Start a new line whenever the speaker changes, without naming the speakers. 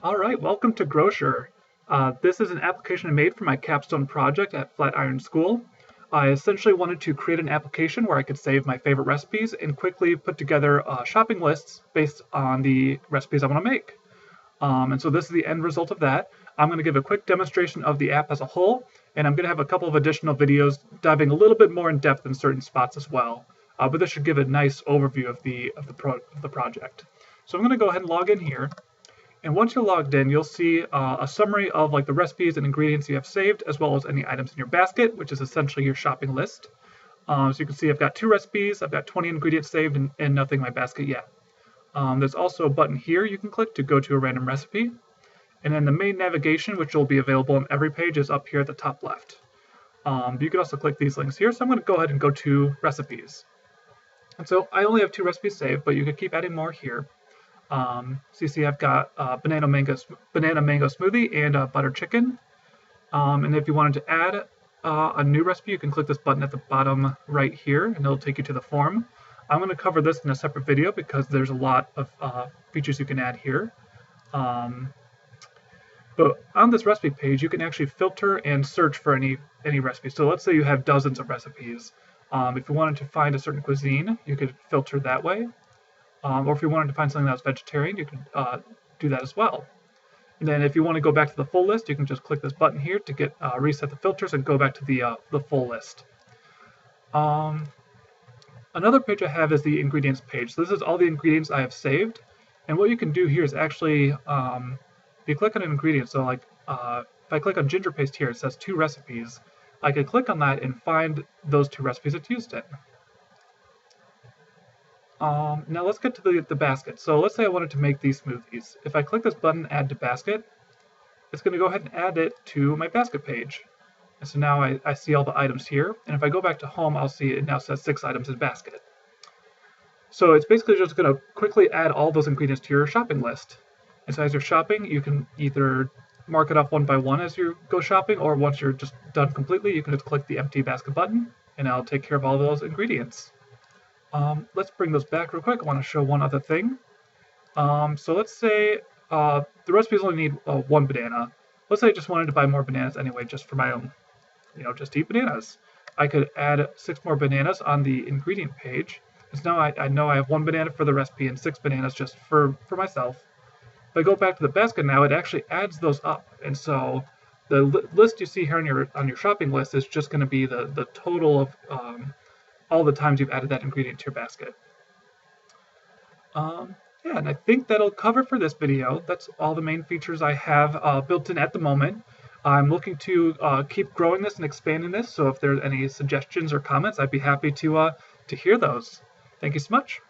All right, welcome to Grocer. This is an application I made for my capstone project at Flatiron School. I essentially wanted to create an application where I could save my favorite recipes and quickly put together shopping lists based on the recipes I want to make. And so this is the end result of that. I'm going to give a quick demonstration of the app as a whole, and I'm going to have a couple of additional videos diving a little bit more in depth in certain spots as well. But this should give a nice overview of the project. So I'm going to go ahead and log in here. And once you're logged in, you'll see a summary of like the recipes and ingredients you have saved, as well as any items in your basket, which is essentially your shopping list. So you can see I've got 2 recipes, I've got 20 ingredients saved, and nothing in my basket yet. There's also a button here you can click to go to a random recipe. And then the main navigation, which will be available on every page, is up here at the top left. You can also click these links here. So I'm going to go ahead and go to recipes. And so I only have 2 recipes saved, but you could keep adding more here. So you see I've got banana mango smoothie and butter chicken. And if you wanted to add a new recipe, you can click this button at the bottom right here, and it'll take you to the form. I'm going to cover this in a separate video because there's a lot of features you can add here. But on this recipe page, you can actually filter and search for any recipe. So let's say you have dozens of recipes. If you wanted to find a certain cuisine, you could filter that way. Or if you wanted to find something that's vegetarian, you can do that as well. And then if you want to go back to the full list, you can just click this button here to get reset the filters and go back to the full list. Another page I have is the ingredients page. So this is all the ingredients I have saved. And what you can do here is actually, if you click on an ingredient, so like if I click on ginger paste here, it says 2 recipes. I could click on that and find those 2 recipes it's used in. Now let's get to the basket. So let's say I wanted to make these smoothies. If I click this button, Add to Basket, it's going to go ahead and add it to my basket page. And so now I see all the items here. And if I go back to home, I'll see it now says 6 items in basket. So it's basically just going to quickly add all those ingredients to your shopping list. And so as you're shopping, you can either mark it off one by one as you go shopping, or once you're just done completely, you can just click the empty basket button, and it'll take care of all those ingredients. Let's bring those back real quick. I want to show one other thing. So let's say the recipes only need 1 banana. Let's say I just wanted to buy more bananas anyway, just for my own, just to eat bananas. I could add 6 more bananas on the ingredient page. So now I know I have 1 banana for the recipe and 6 bananas just for myself. If I go back to the basket now, it actually adds those up. And so the list you see here on your shopping list is just going to be the total of all the times you've added that ingredient to your basket. Yeah, and I think that'll cover for this video. That's all the main features I have built in at the moment. I'm looking to keep growing this and expanding this, so if there's any suggestions or comments, I'd be happy to hear those. Thank you so much.